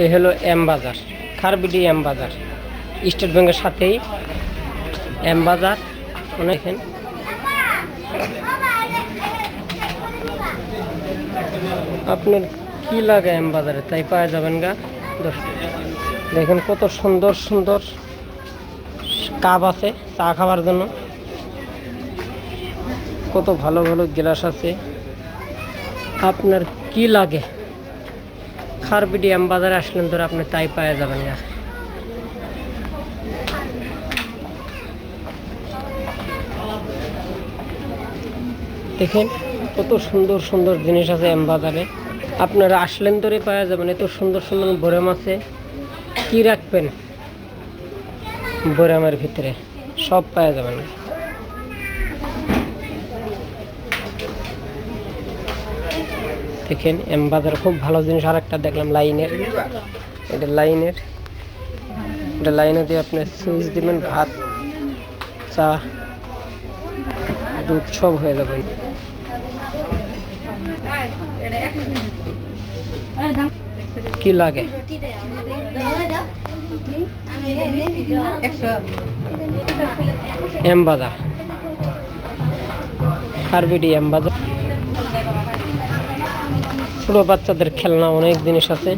এই হলো এম বাজার, খারবিডি এম বাজার, স্টেট ব্যাংকের সাথেই এম বাজার। দেখেন আপনার কি লাগে এম বাজারে তাই পাওয়া যাবেন গা। দেখেন কত সুন্দর সুন্দর কাপ আছে চা খাওয়ার জন্য, কত ভালো ভালো গ্লাস আছে। আপনার কি লাগে খারবিডি এম বাজারে আসলেন ধরে আপনি তাই পাওয়া যাবেন না। দেখেন কত সুন্দর সুন্দর জিনিস আছে এম বাজারে, আপনারা আসলেন ধরে পাওয়া যাবেন। এত সুন্দর সুন্দর বয়াম আছে, কি রাখবেন বয়ামের ভিতরে সব পাওয়া যাবেন। দেখেন এম বাজার খুব ভালো জিনিস। আর একটা দেখলাম লাইনের, এটা লাইনে দিয়ে আপনি সুইচ দিবেন, ভাত চা দুধ সব হয়ে যাবে। কি লাগে এম বাজার, খারবিডি এম বাজার। ছোট বাচ্চাদের খেলনা অনেক জিনিস আছে,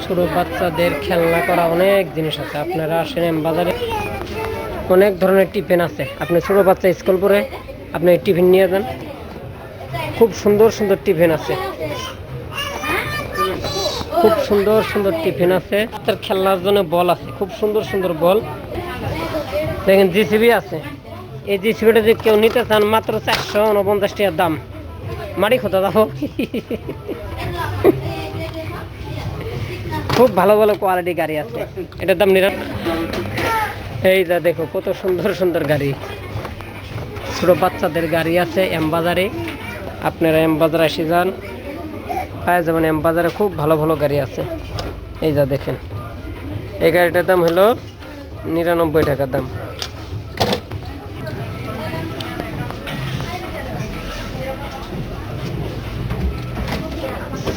ছোট বাচ্চাদের খেলনা করা অনেক জিনিস আছে। আপনারা আসেন এম বাজারে, অনেক ধরনের টিফিন আছে। আপনি ছোট বাচ্চা স্কুল পড়ে আপনি টিফিন নিয়ে যান, খুব সুন্দর সুন্দর টিফিন আছে, খুব সুন্দর সুন্দর টিফিন আছে। তার খেলনার জন্য বল আছে, খুব সুন্দর সুন্দর বল। দেখেন জিসিবি আছে, এই জিসিবিটা যদি কেউ নিতে চান মাত্র 449 টাকার দাম। মারি খোঁজা যাবো। খুব ভালো ভালো কোয়ালিটি গাড়ি আছে, এটার দাম এই যা দেখো কত সুন্দর সুন্দর গাড়ি, ছোট বাচ্চাদের গাড়ি আছে এম বাজারে। আপনারা এম বাজারে এসে যান, পাওয়া যাবেন এম বাজারে খুব ভালো ভালো গাড়ি আছে। এই যা দেখেন, এই গাড়িটার দাম হলো 99 টাকা দাম।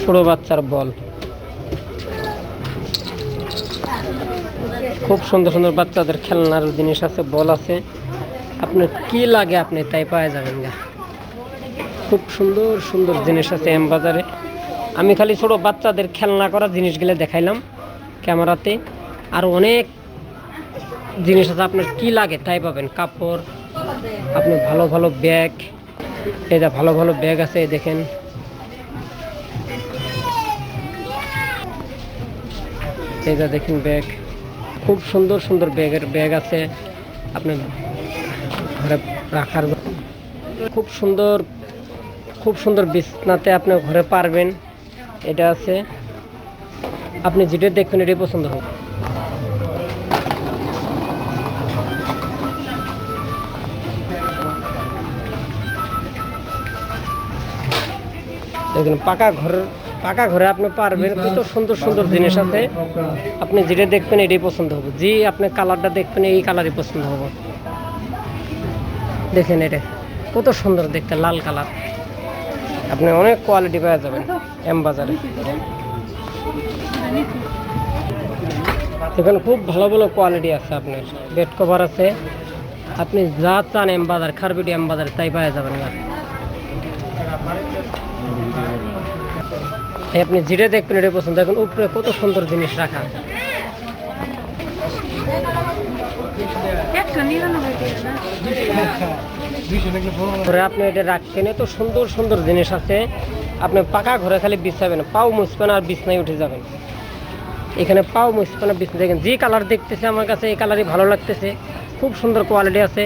ছোট বাচ্চার বল, খুব সুন্দর সুন্দর বাচ্চাদের খেলনার জিনিস আছে, বল আছে। আপনার কি লাগে আপনি তাই পাওয়া যাবেন গা। খুব সুন্দর সুন্দর জিনিস আছে এম বাজারে। আমি খালি ছোট বাচ্চাদের খেলনা করা জিনিসগুলো দেখাইলাম ক্যামেরাতে, আর অনেক জিনিস আছে। আপনার কি লাগে তাই পাবেন। কাপড়, আপনি ভালো ভালো ব্যাগ, এটা ভালো ভালো ব্যাগ আছে দেখেন। এটা দেখেন ব্যাগ, খুব সুন্দর সুন্দর ব্যাগ আছে আপনার ঘরে রাখার। খুব সুন্দর বিছনাতে আপনি ঘরে পারবেন, এটা আছে। আপনি যেটা দেখবেন এটাই পছন্দ হবে। দেখুন পাকা ঘরে আপনি পারবেন, কত সুন্দর সুন্দর জিনিস আছে। আপনি যেটা দেখবেন এটাই পছন্দ হবে, যে আপনি কালারটা দেখবেন এই কালারই পছন্দ হবে। দেখেন এটা কত সুন্দর দেখতে, লাল কালার। আপনি অনেক কোয়ালিটি পাওয়া যাবেন এম বাজারে। এখানে খুব ভালো ভালো কোয়ালিটি আছে। আপনার বেড কভার আছে, আপনি যা চান এম বাজার, খারবিডি এম বাজার তাই পাওয়া যাবেন না। আপনি যেটা দেখবেন এটা পছন্দ। দেখুন উপরে কত সুন্দর জিনিস রাখা, আপনি এটা রাখবেন। এত সুন্দর সুন্দর জিনিস আছে। আপনি পাকা ঘরে খালি বিছাবেন, পাও মুছবেন আর বিছনায় উঠে যাবেন। এখানে পাও মুছবেন আর বিছনা। দেখেন যে কালার দেখতেছে আমার কাছে এই কালারই ভালো লাগতেছে, খুব সুন্দর কোয়ালিটি আছে।